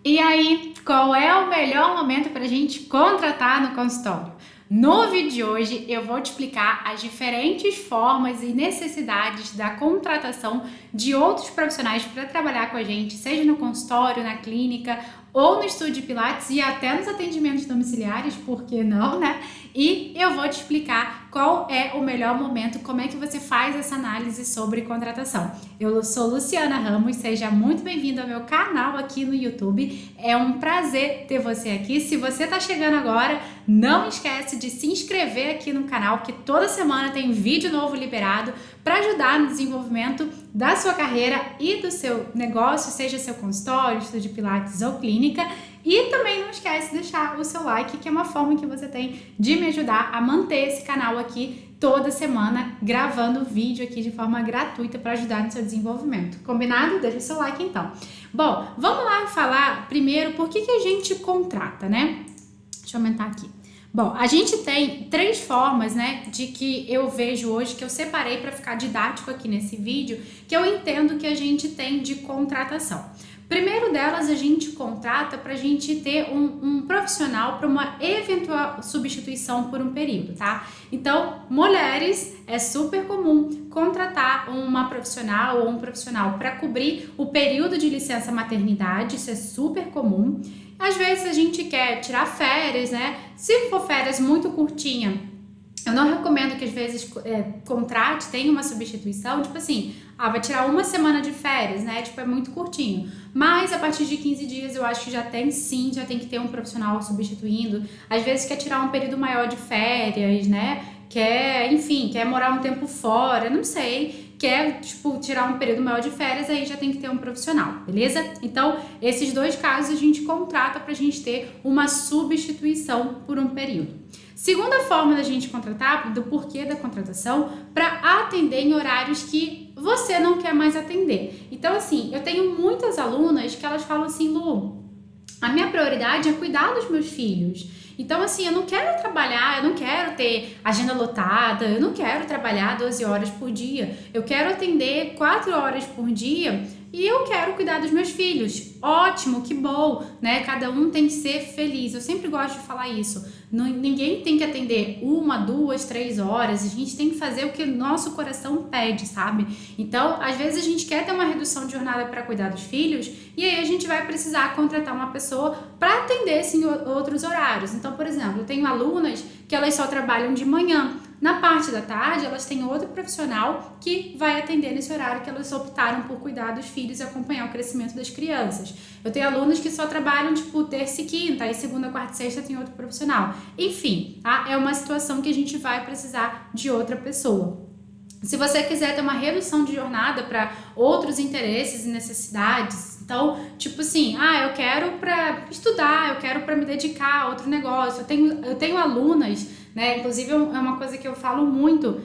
E aí, qual é o melhor momento para a gente contratar no consultório? No vídeo de hoje, eu vou te explicar as diferentes formas e necessidades da contratação de outros profissionais para trabalhar com a gente, seja no consultório, na clínica ou no estúdio de Pilates e até nos atendimentos domiciliares, por que não, né? E eu vou te explicar qual é o melhor momento, como é que você faz essa análise sobre contratação. Eu sou Luciana Ramos, seja muito bem-vindo ao meu canal aqui no YouTube. É um prazer ter você aqui. Se você está chegando agora, não esquece de se inscrever aqui no canal, que toda semana tem vídeo novo liberado para ajudar no desenvolvimento da sua carreira e do seu negócio, seja seu consultório, estúdio de Pilates ou clínica. E também não esquece de deixar o seu like, que é uma forma que você tem de me ajudar a manter esse canal aqui toda semana, gravando vídeo aqui de forma gratuita para ajudar no seu desenvolvimento. Combinado? Deixa o seu like então. Bom, vamos lá falar primeiro por que a gente contrata, né? Deixa eu aumentar aqui. Bom, a gente tem três formas, né, de que eu vejo hoje, que eu separei para ficar didático aqui nesse vídeo, que eu entendo que a gente tem de contratação. Primeiro delas, a gente contrata para a gente ter um profissional para uma eventual substituição por um período, tá? Então, mulheres, é super comum contratar uma profissional ou um profissional para cobrir o período de licença maternidade, isso é super comum. Às vezes a gente quer tirar férias, né? Se for férias muito curtinha, eu não recomendo que às vezes contrate, tenha uma substituição, tipo assim, vai tirar uma semana de férias, né? Tipo, é muito curtinho. Mas a partir de 15 dias eu acho que já tem que ter um profissional substituindo. Às vezes quer tirar um período maior de férias, né? Quer morar um tempo fora, não sei. Quer, tipo, tirar um período maior de férias, aí já tem que ter um profissional, beleza? Então, esses dois casos a gente contrata pra gente ter uma substituição por um período. Segunda forma da gente contratar, do porquê da contratação, para atender em horários que você não quer mais atender. Então, assim, eu tenho muitas alunas que elas falam assim, Lu, a minha prioridade é cuidar dos meus filhos. Então, assim, eu não quero trabalhar, eu não quero ter agenda lotada, eu não quero trabalhar 12 horas por dia. Eu quero atender 4 horas por dia e eu quero cuidar dos meus filhos. Ótimo, que bom, né? Cada um tem que ser feliz. Eu sempre gosto de falar isso. Ninguém tem que atender 1, 2, 3 horas. A gente tem que fazer o que o nosso coração pede, sabe? Então, às vezes a gente quer ter uma redução de jornada para cuidar dos filhos e aí a gente vai precisar contratar uma pessoa para atender em outros horários. Então, por exemplo, eu tenho alunas que elas só trabalham de manhã. Na parte da tarde, elas têm outro profissional que vai atender nesse horário que elas optaram por cuidar dos filhos e acompanhar o crescimento das crianças. Eu tenho alunos que só trabalham, tipo, terça e quinta, aí segunda, quarta e sexta tem outro profissional. Enfim, tá? É uma situação que a gente vai precisar de outra pessoa. Se você quiser ter uma redução de jornada para outros interesses e necessidades, então, tipo assim, eu quero para estudar, eu quero para me dedicar a outro negócio. Eu tenho alunas, né? Inclusive é uma coisa que eu falo muito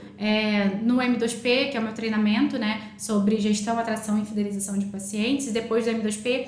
no M2P, que é o meu treinamento, né? Sobre gestão, atração e fidelização de pacientes. Depois do M2P,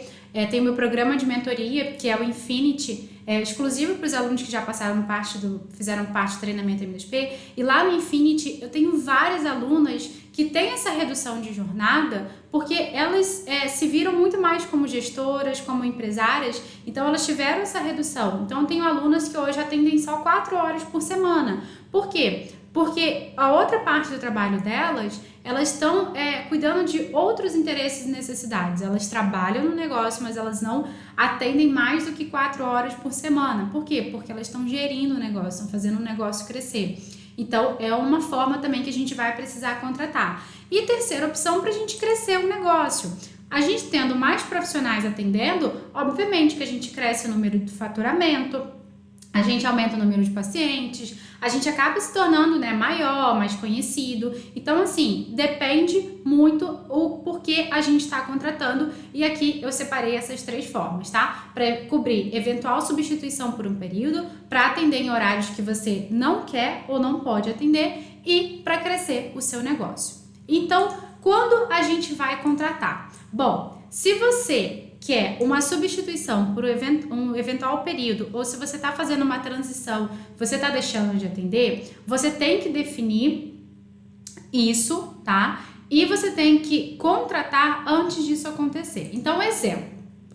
tem o meu programa de mentoria, que é o Infinity, exclusivo para os alunos que já fizeram parte do treinamento M2P. E lá no Infinity, eu tenho várias alunas que têm essa redução de jornada porque elas se viram muito mais como gestoras, como empresárias, então elas tiveram essa redução. Então eu tenho alunas que hoje atendem só 4 horas por semana. Por quê? Porque a outra parte do trabalho delas, elas estão cuidando de outros interesses e necessidades. Elas trabalham no negócio, mas elas não atendem mais do que 4 horas por semana. Por quê? Porque elas estão gerindo o negócio, estão fazendo o negócio crescer. Então, é uma forma também que a gente vai precisar contratar. E terceira opção para a gente crescer o negócio. A gente tendo mais profissionais atendendo, obviamente que a gente cresce o número de faturamento, a gente aumenta o número de pacientes, a gente acaba se tornando, né, maior, mais conhecido. Então, assim, depende muito o porquê a gente está contratando. E aqui eu separei essas três formas, tá? Para cobrir eventual substituição por um período, para atender em horários que você não quer ou não pode atender e para crescer o seu negócio. Então, quando a gente vai contratar? Bom, se você quer uma substituição por um eventual período, ou se você está fazendo uma transição, você está deixando de atender, você tem que definir isso, tá? E você tem que contratar antes disso acontecer. Então, exemplo,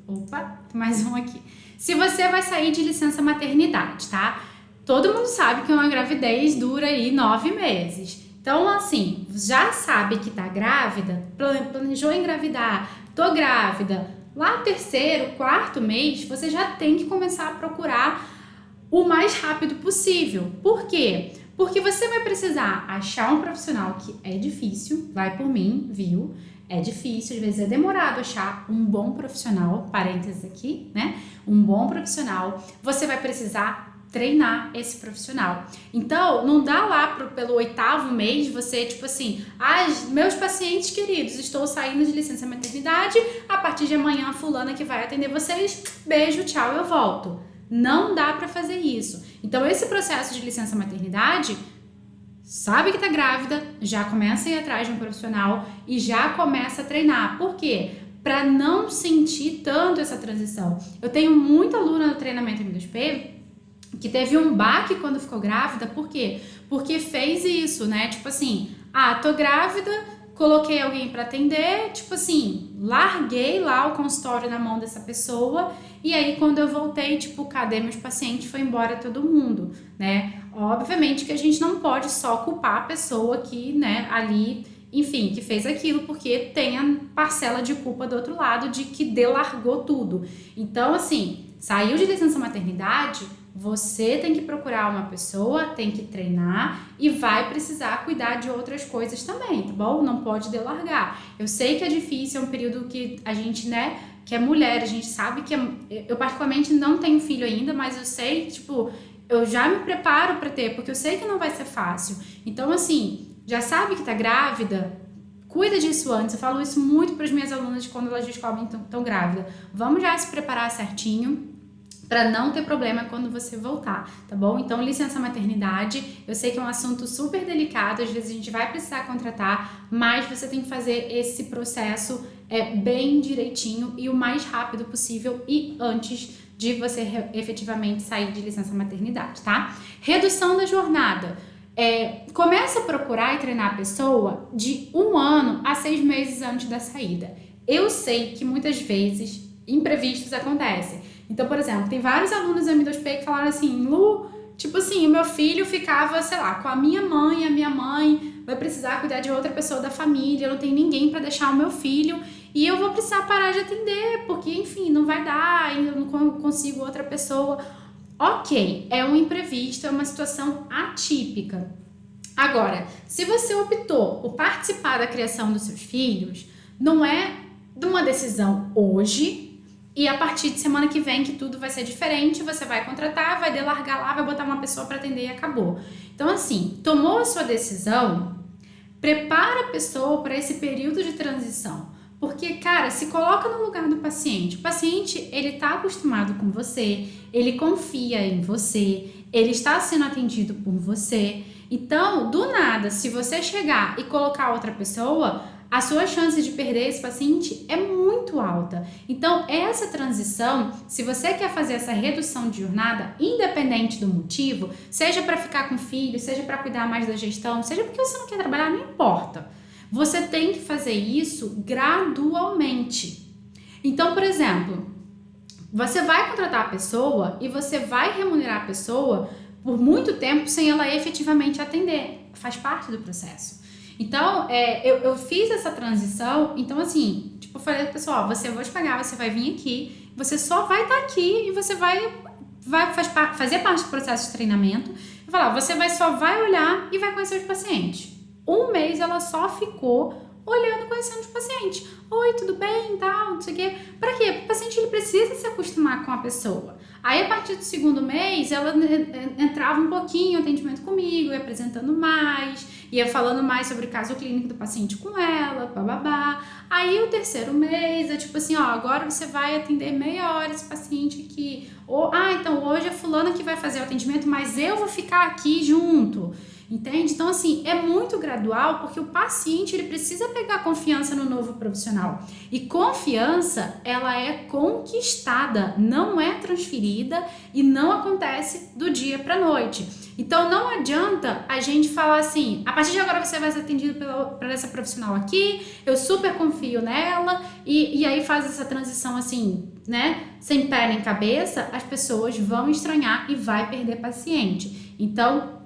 Opa, mais um aqui. Se você vai sair de licença maternidade, tá? Todo mundo sabe que uma gravidez dura aí 9 meses. Então, assim, já sabe que tá grávida, planejou engravidar, tô grávida. Lá no 3º, 4º mês, você já tem que começar a procurar o mais rápido possível. Por quê? Porque você vai precisar achar um profissional, que é difícil, vai por mim, viu? É difícil, às vezes é demorado achar um bom profissional, parênteses aqui, né? Um bom profissional. Você vai precisar treinar esse profissional. Então, não dá lá pelo 8º mês você, tipo assim, meus pacientes queridos, estou saindo de licença maternidade, a partir de amanhã a fulana que vai atender vocês, beijo, tchau, eu volto. Não dá para fazer isso. Então, esse processo de licença maternidade, sabe que tá grávida, já começa a ir atrás de um profissional e já começa a treinar. Por quê? Para não sentir tanto essa transição. Eu tenho muita aluna no treinamento M2P que teve um baque quando ficou grávida. Por quê? Porque fez isso, né? Tipo assim, tô grávida, coloquei alguém para atender, tipo assim, larguei lá o consultório na mão dessa pessoa e aí quando eu voltei, tipo, cadê meus pacientes? Foi embora todo mundo, né? Obviamente que a gente não pode só culpar a pessoa que, né, ali, enfim, que fez aquilo, porque tem a parcela de culpa do outro lado de que delargou tudo. Então, assim, saiu de licença maternidade, você tem que procurar uma pessoa, tem que treinar e vai precisar cuidar de outras coisas também, tá bom? Não pode delargar. Eu sei que é difícil, é um período que a gente, né, que é mulher, a gente sabe que eu particularmente não tenho filho ainda, mas eu sei, tipo, eu já me preparo para ter, porque eu sei que não vai ser fácil. Então, assim, já sabe que tá grávida, cuida disso antes. Eu falo isso muito para as minhas alunas quando elas descobrem que estão grávidas. Vamos já se preparar certinho para não ter problema quando você voltar, tá bom? Então, licença maternidade, eu sei que é um assunto super delicado, às vezes a gente vai precisar contratar, mas você tem que fazer esse processo bem direitinho e o mais rápido possível e antes de você efetivamente sair de licença maternidade, tá? Redução da jornada. Começa a procurar e treinar a pessoa de 1 ano a 6 meses antes da saída. Eu sei que muitas vezes imprevistos acontecem. Então, por exemplo, tem vários alunos da M2P que falaram assim, Lu, tipo assim, o meu filho ficava, sei lá, com a minha mãe vai precisar cuidar de outra pessoa da família, eu não tenho ninguém para deixar o meu filho e eu vou precisar parar de atender, porque, enfim, não vai dar, eu não consigo outra pessoa. Ok, é um imprevisto, é uma situação atípica. Agora, se você optou por participar da criação dos seus filhos, não é de uma decisão hoje, e a partir de semana que vem que tudo vai ser diferente, você vai contratar, vai delargar lá, vai botar uma pessoa para atender e acabou. Então, assim, tomou a sua decisão, prepara a pessoa para esse período de transição. Porque, cara, se coloca no lugar do paciente. O paciente, ele tá acostumado com você, ele confia em você, ele está sendo atendido por você. Então, do nada, se você chegar e colocar outra pessoa, a sua chance de perder esse paciente é muito alta. Então, essa transição, se você quer fazer essa redução de jornada, independente do motivo, seja para ficar com o filho, seja para cuidar mais da gestão, seja porque você não quer trabalhar, não importa. Você tem que fazer isso gradualmente. Então, por exemplo, você vai contratar a pessoa e você vai remunerar a pessoa por muito tempo sem ela efetivamente atender. Faz parte do processo. Então, eu fiz essa transição, então assim, tipo, eu falei pro pessoal, eu vou te pagar, você vai vir aqui, você só vai estar aqui e você vai fazer parte do processo de treinamento. Eu falar, só vai olhar e vai conhecer os pacientes. 1 mês ela só ficou olhando, conhecendo os pacientes. Oi, tudo bem, tal, não sei o quê. Pra quê? Porque o paciente ele precisa se acostumar com a pessoa. Aí, a partir do 2º mês, ela entrava um pouquinho em atendimento comigo, ia apresentando mais, ia falando mais sobre o caso clínico do paciente com ela, bababá. Aí, o 3º mês, é tipo assim, ó, agora você vai atender meia hora esse paciente aqui. Ou, então hoje é fulana que vai fazer o atendimento, mas eu vou ficar aqui junto. entende? Então, assim, é muito gradual porque o paciente ele precisa pegar confiança no novo profissional. E confiança, ela é conquistada, não é transferida e não acontece do dia para noite. Então, não adianta a gente falar assim, a partir de agora você vai ser atendido por essa profissional aqui, eu super confio nela, e aí faz essa transição assim, né, sem pé nem cabeça, as pessoas vão estranhar e vai perder paciente. Então,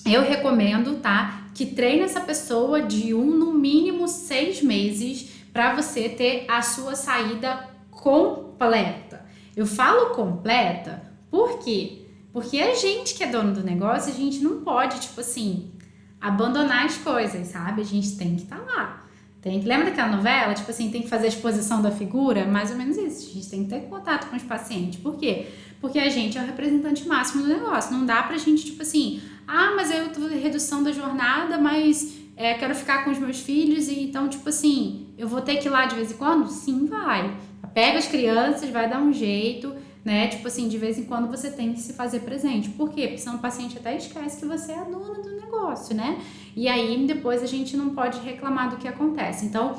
eu recomendo, tá, que treine essa pessoa de no mínimo 6 meses para você ter a sua saída completa. Eu falo completa, por quê? Porque a gente que é dono do negócio, a gente não pode, tipo assim, abandonar as coisas, sabe? A gente tem que estar lá. Lembra daquela novela? Tipo assim, tem que fazer a exposição da figura? Mais ou menos isso. A gente tem que ter contato com os pacientes. Por quê? Porque a gente é o representante máximo do negócio. Não dá pra gente, tipo assim, mas eu tô redução da jornada, mas quero ficar com os meus filhos e então, tipo assim, eu vou ter que ir lá de vez em quando? Sim, vai. Pega as crianças, vai dar um jeito, né? Tipo assim, de vez em quando você tem que se fazer presente. Por quê? Porque senão o paciente até esquece que você é a dona do negócio, né? E aí depois a gente não pode reclamar do que acontece. Então,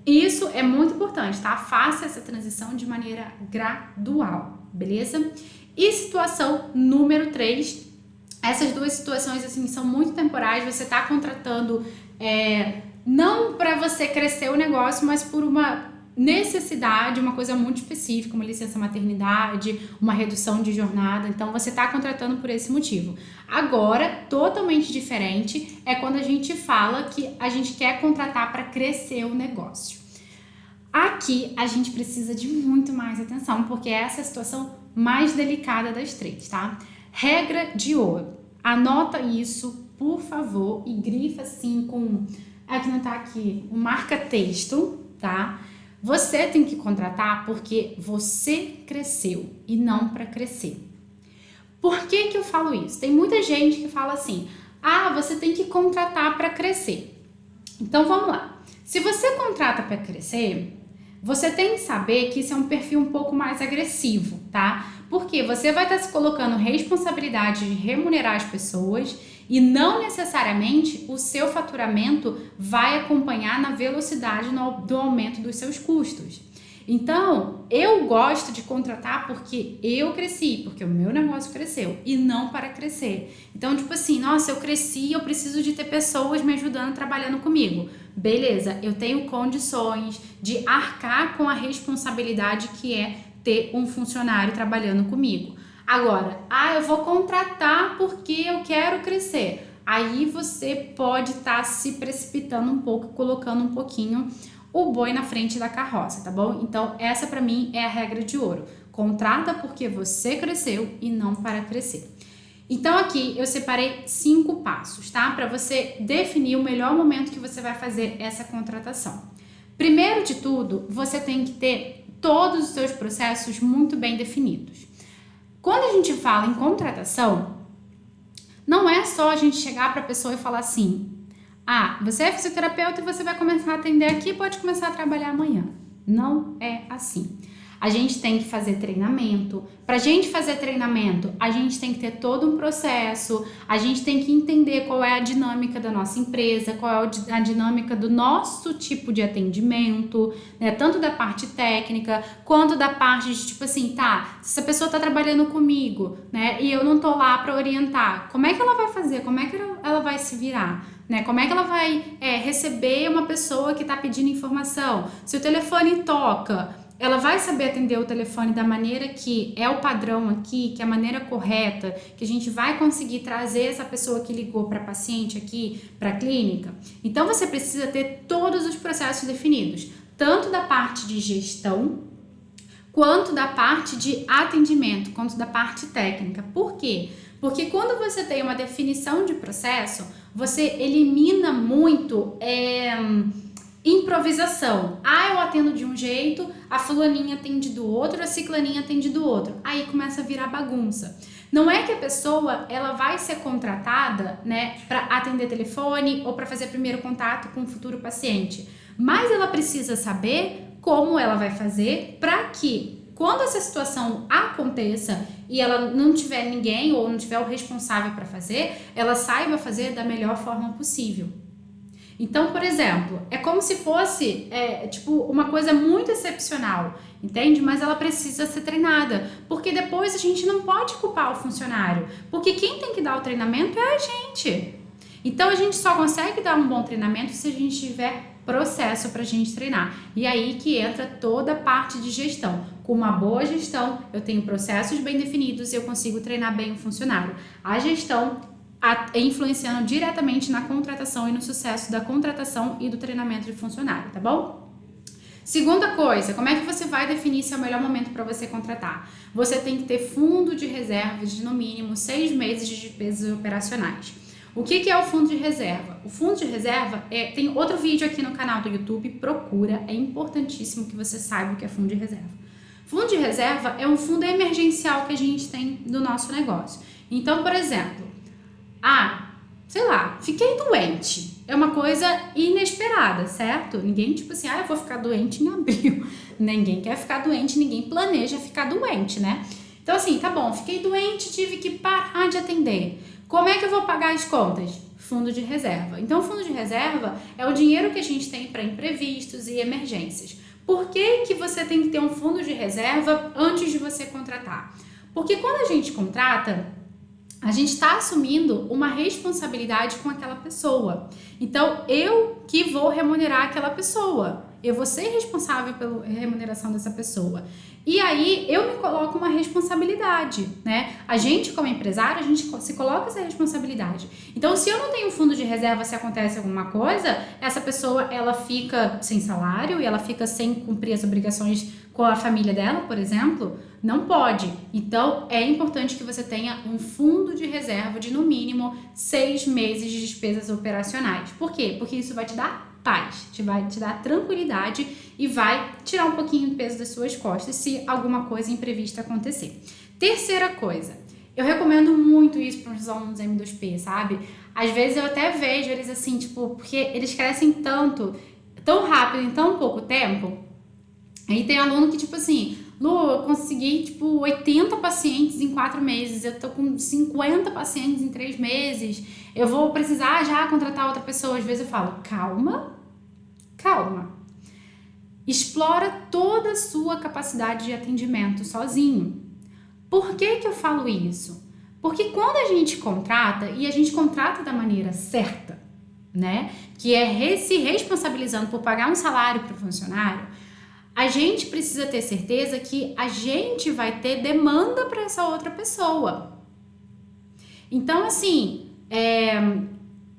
isso é muito importante, tá? Faça essa transição de maneira gradual, beleza? E situação número 3, essas duas situações assim são muito temporais. Você tá contratando não para você crescer o negócio, mas por uma necessidade, uma coisa muito específica, uma licença maternidade, uma redução de jornada. Então você está contratando por esse motivo. Agora, totalmente diferente é quando a gente fala que a gente quer contratar para crescer o negócio. Aqui a gente precisa de muito mais atenção, porque essa é a situação mais delicada das 3, tá? Regra de ouro. Anota isso, por favor, e grifa assim com... Aqui não tá aqui, um marca-texto, tá? Você tem que contratar porque você cresceu e não para crescer. Por que que eu falo isso? Tem muita gente que fala assim, você tem que contratar para crescer. Então vamos lá. Se você contrata para crescer, você tem que saber que isso é um perfil um pouco mais agressivo, tá? Porque você vai estar se colocando responsabilidade de remunerar as pessoas e não necessariamente o seu faturamento vai acompanhar na velocidade do aumento dos seus custos. Então, eu gosto de contratar porque eu cresci, porque o meu negócio cresceu e não para crescer. Então, tipo assim, nossa, eu cresci, eu preciso de ter pessoas me ajudando, trabalhando comigo. Beleza, eu tenho condições de arcar com a responsabilidade que é ter um funcionário trabalhando comigo. Agora, eu vou contratar porque eu quero crescer. Aí você pode estar se precipitando um pouco, colocando um pouquinho o boi na frente da carroça, tá bom? Então, essa pra mim é a regra de ouro. Contrata porque você cresceu e não para crescer. Então, aqui eu separei 5 passos, tá? Para você definir o melhor momento que você vai fazer essa contratação. Primeiro de tudo, você tem que ter todos os seus processos muito bem definidos. Quando a gente fala em contratação, não é só a gente chegar para a pessoa e falar assim, você é fisioterapeuta e você vai começar a atender aqui, pode começar a trabalhar amanhã. Não é assim. A gente tem que fazer treinamento. Para a gente fazer treinamento, a gente tem que ter todo um processo, a gente tem que entender qual é a dinâmica da nossa empresa, qual é a dinâmica do nosso tipo de atendimento, né? Tanto da parte técnica, quanto da parte de tipo assim, se essa pessoa está trabalhando comigo, né? E eu não tô lá para orientar, como é que ela vai fazer? Como é que ela vai se virar? Né? Como é que ela vai receber uma pessoa que está pedindo informação? Se o telefone toca, ela vai saber atender o telefone da maneira que é o padrão aqui, que é a maneira correta, que a gente vai conseguir trazer essa pessoa que ligou para paciente aqui, para a clínica. Então, você precisa ter todos os processos definidos, tanto da parte de gestão, quanto da parte de atendimento, quanto da parte técnica. Por quê? Porque quando você tem uma definição de processo, você elimina muito improvisação. Eu atendo de um jeito, a fulaninha atende do outro, a ciclaninha atende do outro. Aí começa a virar bagunça. Não é que a pessoa ela vai ser contratada, né, para atender telefone ou para fazer primeiro contato com o futuro paciente, mas ela precisa saber como ela vai fazer para que quando essa situação aconteça e ela não tiver ninguém ou não tiver o responsável para fazer, ela saiba fazer da melhor forma possível. Então, por exemplo, é como se fosse tipo uma coisa muito excepcional, entende? Mas ela precisa ser treinada, porque depois a gente não pode culpar o funcionário, porque quem tem que dar o treinamento é a gente. Então a gente só consegue dar um bom treinamento se a gente tiver processo para a gente treinar. E aí que entra toda a parte de gestão. Com uma boa gestão, eu tenho processos bem definidos e eu consigo treinar bem o funcionário. A gestão influenciando diretamente na contratação e no sucesso da contratação e do treinamento de funcionário, tá bom? Segunda coisa, como é que você vai definir se é o melhor momento para você contratar? Você tem que ter fundo de reserva de no mínimo 6 meses de despesas operacionais. O que é o fundo de reserva? O fundo de reserva tem outro vídeo aqui no canal do YouTube, procura, é importantíssimo que você saiba o que é fundo de reserva. Fundo de reserva é um fundo emergencial que a gente tem do nosso negócio. Então, por exemplo, sei lá, fiquei doente. É uma coisa inesperada, certo? Ninguém, tipo assim, eu vou ficar doente em abril. Ninguém quer ficar doente, ninguém planeja ficar doente, né? Então, assim, tá bom, fiquei doente, tive que parar de atender. Como é que eu vou pagar as contas? Fundo de reserva. Então, o fundo de reserva é o dinheiro que a gente tem para imprevistos e emergências. Por que você tem que ter um fundo de reserva antes de você contratar? Porque quando a gente contrata, a gente está assumindo uma responsabilidade com aquela pessoa. Então, eu que vou remunerar aquela pessoa. Eu vou ser responsável pela remuneração dessa pessoa. E aí, eu me coloco uma responsabilidade, né? A gente, como empresário, a gente se coloca essa responsabilidade. Então, se eu não tenho fundo de reserva, se acontece alguma coisa, essa pessoa, ela fica sem salário e ela fica sem cumprir as obrigações com a família dela, por exemplo, não pode. Então, é importante que você tenha um fundo de reserva de, no mínimo, 6 meses de despesas operacionais. Por quê? Porque isso vai te dar paz, vai te dar tranquilidade e vai tirar um pouquinho do peso das suas costas se alguma coisa imprevista acontecer. Terceira coisa, eu recomendo muito isso para os alunos M2P, sabe? Às vezes eu até vejo eles assim, tipo, porque eles crescem tanto, tão rápido, em tão pouco tempo. Aí tem aluno que, tipo assim, Lu, eu consegui, tipo, 80 pacientes em 4 meses, eu tô com 50 pacientes em 3 meses, eu vou precisar já contratar outra pessoa. Às vezes eu falo, calma. Explora toda a sua capacidade de atendimento sozinho. Por que eu falo isso? Porque quando a gente contrata, e a gente contrata da maneira certa, né? Que é se responsabilizando por pagar um salário para o funcionário, a gente precisa ter certeza que a gente vai ter demanda para essa outra pessoa. Então, assim,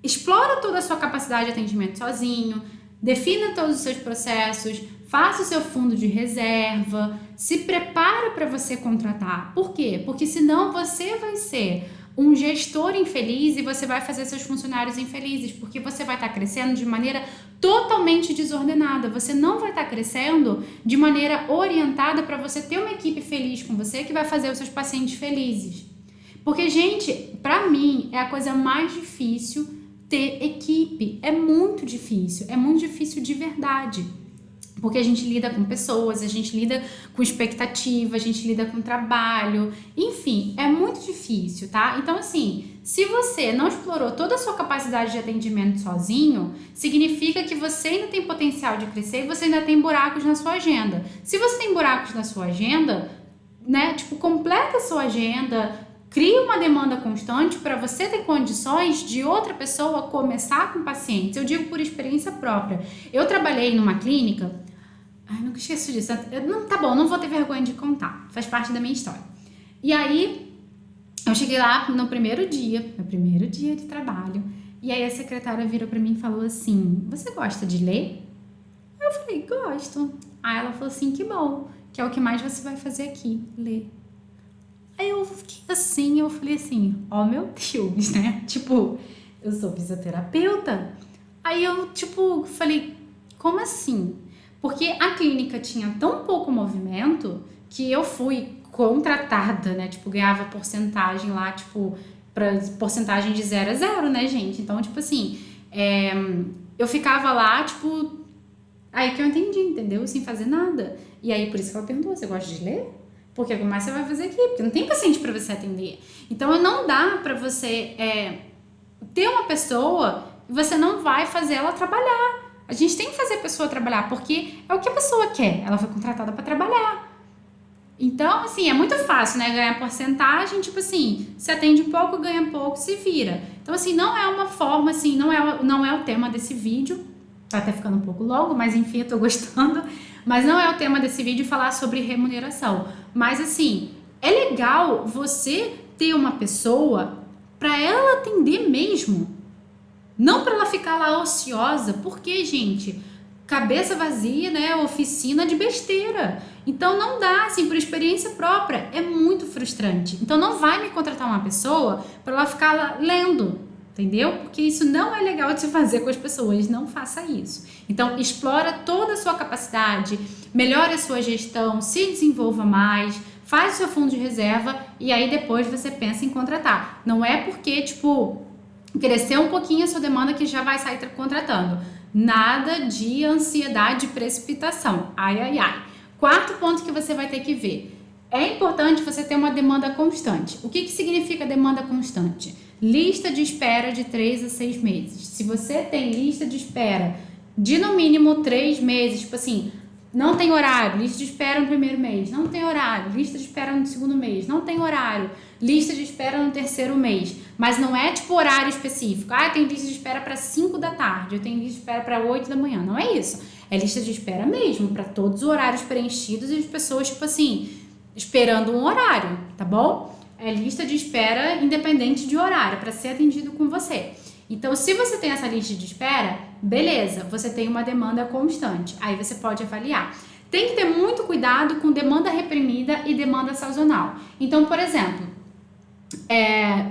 explora toda a sua capacidade de atendimento sozinho, defina todos os seus processos, faça o seu fundo de reserva, se prepara para você contratar. Por quê? Porque senão você vai ser um gestor infeliz e você vai fazer seus funcionários infelizes, porque você vai estar crescendo de maneira totalmente desordenada. Você não vai estar crescendo de maneira orientada para você ter uma equipe feliz com você que vai fazer os seus pacientes felizes. Porque, gente, para mim é a coisa mais difícil ter equipe. É muito difícil de verdade. Porque a gente lida com pessoas, a gente lida com expectativa, a gente lida com trabalho, enfim, é muito difícil, tá? Então, assim, se você não explorou toda a sua capacidade de atendimento sozinho, significa que você ainda tem potencial de crescer e você ainda tem buracos na sua agenda. Se você tem buracos na sua agenda, né, tipo, completa a sua agenda, cria uma demanda constante para você ter condições de outra pessoa começar com pacientes. Eu digo por experiência própria. Eu trabalhei numa clínica. Ai, nunca esqueço disso. Tá bom, não vou ter vergonha de contar. Faz parte da minha história. E aí, eu cheguei lá no meu primeiro dia de trabalho. E aí a secretária virou para mim e falou assim, você gosta de ler? Eu falei, gosto. Aí ela falou assim, que bom, que é o que mais você vai fazer aqui, ler. Aí eu fiquei assim, eu falei assim, oh meu Deus, né? Tipo, eu sou fisioterapeuta. Aí eu, tipo, falei, como assim? Porque a clínica tinha tão pouco movimento que eu fui contratada, né? Tipo, ganhava porcentagem lá, tipo, porcentagem de 0 a 0, né, gente? Então, tipo assim, eu ficava lá, tipo, Aí que eu entendi, entendeu? Sem fazer nada. E aí, por isso que ela perguntou, você gosta de ler? Porque o que mais você vai fazer aqui? Porque não tem paciente para você atender. Então, não dá para você ter uma pessoa e você não vai fazer ela trabalhar. A gente tem que fazer a pessoa trabalhar, porque é o que a pessoa quer. Ela foi contratada para trabalhar. Então, assim, é muito fácil, né? Ganhar porcentagem, tipo assim, se atende pouco, ganha pouco, se vira. Então, assim, não é uma forma, assim, não é o tema desse vídeo. Tá até ficando um pouco longo, mas enfim, eu tô gostando. Mas não é o tema desse vídeo falar sobre remuneração. Mas, assim, é legal você ter uma pessoa para ela atender mesmo. Não para ela ficar lá ociosa, porque, gente, cabeça vazia, né? Oficina de besteira. Então não dá, assim, por experiência própria, é muito frustrante. Então não vai me contratar uma pessoa para ela ficar lá lendo, entendeu? Porque isso não é legal de se fazer com as pessoas, não faça isso. Então explora toda a sua capacidade, melhore a sua gestão, se desenvolva mais, faz o seu fundo de reserva e aí depois você pensa em contratar. Não é porque, tipo, crescer um pouquinho a sua demanda que já vai sair contratando. Nada de ansiedade e precipitação. Ai, ai, ai. Quarto ponto que você vai ter que ver. É importante você ter uma demanda constante. O que significa demanda constante? Lista de espera de 3 a 6 meses. Se você tem lista de espera de no mínimo 3 meses, tipo assim, não tem horário, lista de espera no primeiro mês, não tem horário, lista de espera no segundo mês, não tem horário, lista de espera no terceiro mês, mas não é tipo horário específico. Ah, eu tenho lista de espera para 5 da tarde, eu tenho lista de espera para 8 da manhã. Não é isso. É lista de espera mesmo, para todos os horários preenchidos e as pessoas, tipo assim, esperando um horário, tá bom? É lista de espera independente de horário, para ser atendido com você. Então, se você tem essa lista de espera, beleza, você tem uma demanda constante. Aí você pode avaliar. Tem que ter muito cuidado com demanda reprimida e demanda sazonal. Então, por exemplo,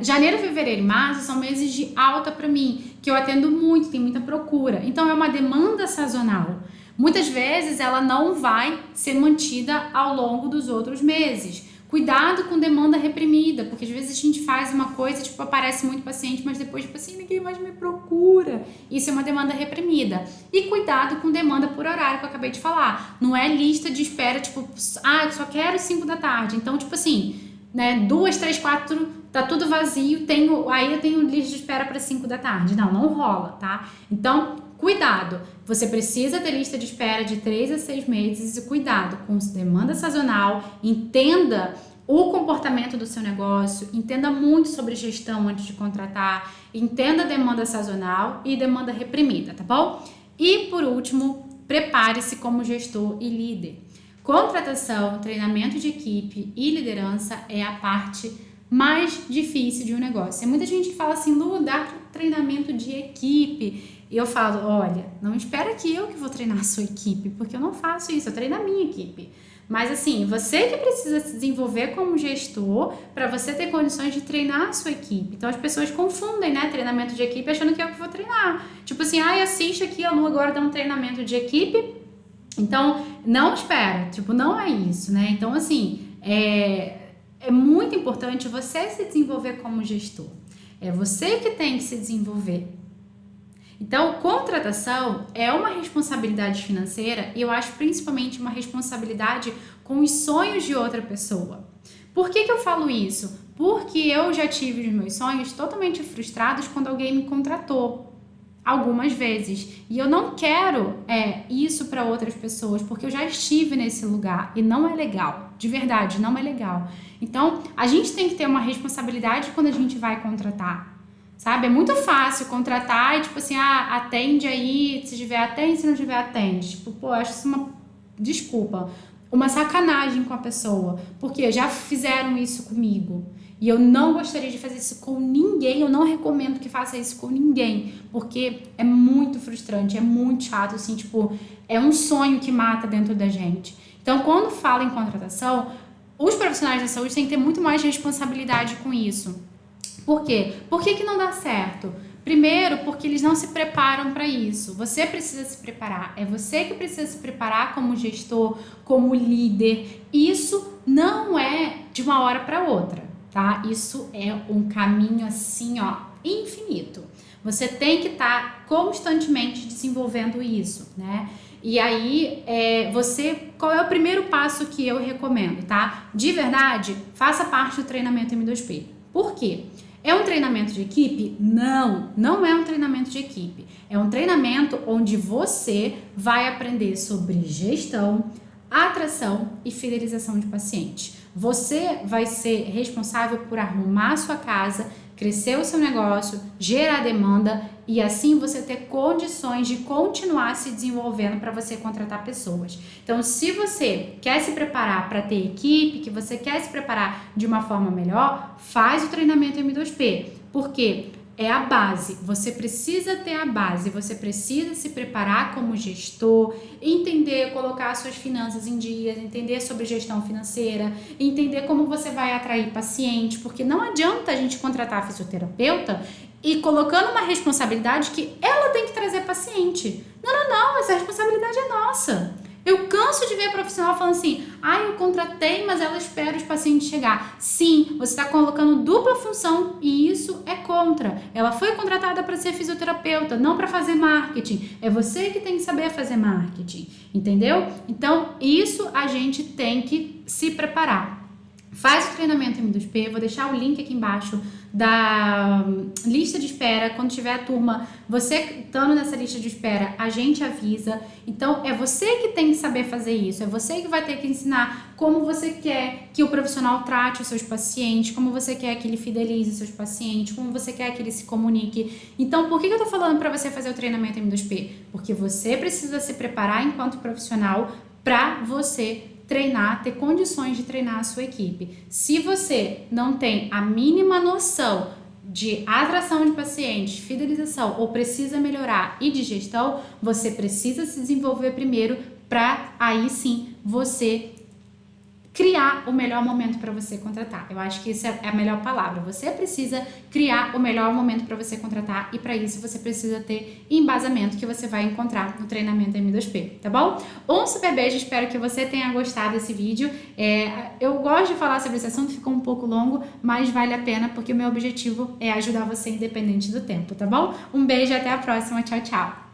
janeiro, fevereiro e março são meses de alta para mim, que eu atendo muito, tem muita procura. Então, é uma demanda sazonal. Muitas vezes ela não vai ser mantida ao longo dos outros meses. Cuidado com demanda reprimida, porque às vezes a gente faz uma coisa, tipo, aparece muito paciente, mas depois, tipo assim, ninguém mais me procura. Isso é uma demanda reprimida. E cuidado com demanda por horário, que eu acabei de falar. Não é lista de espera, tipo, eu só quero 5 da tarde. Então, tipo assim, né, 2, 3, 4, tá tudo vazio, aí eu tenho lista de espera para 5 da tarde. Não rola, tá? Então, cuidado, você precisa ter lista de espera de 3 a 6 meses e cuidado com demanda sazonal, entenda o comportamento do seu negócio, entenda muito sobre gestão antes de contratar, entenda a demanda sazonal e demanda reprimida, tá bom? E por último, prepare-se como gestor e líder. Contratação, treinamento de equipe e liderança é a parte mais difícil de um negócio. Tem muita gente que fala assim, Lu, dá treinamento de equipe. E eu falo, olha, não espera que eu que vou treinar a sua equipe, porque eu não faço isso, eu treino a minha equipe. Mas assim, você que precisa se desenvolver como gestor para você ter condições de treinar a sua equipe. Então as pessoas confundem, né, treinamento de equipe achando que é eu que vou treinar. Tipo assim, assiste aqui, a Lu agora dá um treinamento de equipe. Então, não espera, tipo, não é isso, né? Então, assim, é muito importante você se desenvolver como gestor. É você que tem que se desenvolver. Então, contratação é uma responsabilidade financeira e eu acho principalmente uma responsabilidade com os sonhos de outra pessoa. Por que eu falo isso? Porque eu já tive os meus sonhos totalmente frustrados quando alguém me contratou. Algumas vezes. E eu não quero isso para outras pessoas, porque eu já estive nesse lugar e não é legal. De verdade, não é legal. Então, a gente tem que ter uma responsabilidade quando a gente vai contratar. Sabe? É muito fácil contratar e, tipo assim, atende aí, se tiver atende, se não tiver atende. Tipo, pô, acho isso uma sacanagem com a pessoa, porque já fizeram isso comigo. E eu não gostaria de fazer isso com ninguém, eu não recomendo que faça isso com ninguém, porque é muito frustrante, é muito chato, assim, tipo, é um sonho que mata dentro da gente. Então, quando fala em contratação, os profissionais da saúde têm que ter muito mais responsabilidade com isso. Por quê? Por que não dá certo? Primeiro, porque eles não se preparam para isso. Você precisa se preparar. É você que precisa se preparar como gestor, como líder. Isso não é de uma hora para outra, tá? Isso é um caminho assim, infinito. Você tem que estar constantemente desenvolvendo isso, né? E aí, qual é o primeiro passo que eu recomendo, tá? De verdade, faça parte do treinamento M2P. Por quê? É um treinamento de equipe? Não, não é um treinamento de equipe. É um treinamento onde você vai aprender sobre gestão, atração e fidelização de pacientes. Você vai ser responsável por arrumar a sua casa, crescer o seu negócio, gerar demanda e assim você ter condições de continuar se desenvolvendo para você contratar pessoas. Então, se você quer se preparar para ter equipe, que você quer se preparar de uma forma melhor, faz o treinamento M2P. Por quê? É a base, você precisa ter a base, você precisa se preparar como gestor, entender, colocar suas finanças em dia, entender sobre gestão financeira, entender como você vai atrair paciente, porque não adianta a gente contratar a fisioterapeuta e colocando uma responsabilidade que ela tem que trazer paciente. Não, essa responsabilidade é nossa. Eu canso de ver profissional falando assim, eu contratei, mas ela espera os pacientes chegar. Sim, você está colocando dupla função e isso é contra. Ela foi contratada para ser fisioterapeuta, não para fazer marketing. É você que tem que saber fazer marketing, entendeu? Então, isso a gente tem que se preparar. Faz o treinamento M2P, vou deixar o link aqui embaixo da lista de espera. Quando tiver a turma, você estando nessa lista de espera, a gente avisa. Então, é você que tem que saber fazer isso, é você que vai ter que ensinar como você quer que o profissional trate os seus pacientes, como você quer que ele fidelize os seus pacientes, como você quer que ele se comunique. Então, por que eu tô falando para você fazer o treinamento M2P? Porque você precisa se preparar enquanto profissional para você treinar, ter condições de treinar a sua equipe. Se você não tem a mínima noção de atração de pacientes, fidelização ou precisa melhorar e de gestão, você precisa se desenvolver primeiro para aí sim você criar o melhor momento para você contratar. Eu acho que isso é a melhor palavra. Você precisa criar o melhor momento para você contratar e para isso você precisa ter embasamento que você vai encontrar no treinamento M2P, tá bom? Um super beijo, espero que você tenha gostado desse vídeo. Eu gosto de falar sobre esse assunto, ficou um pouco longo, mas vale a pena porque o meu objetivo é ajudar você independente do tempo, tá bom? Um beijo e até a próxima. Tchau, tchau!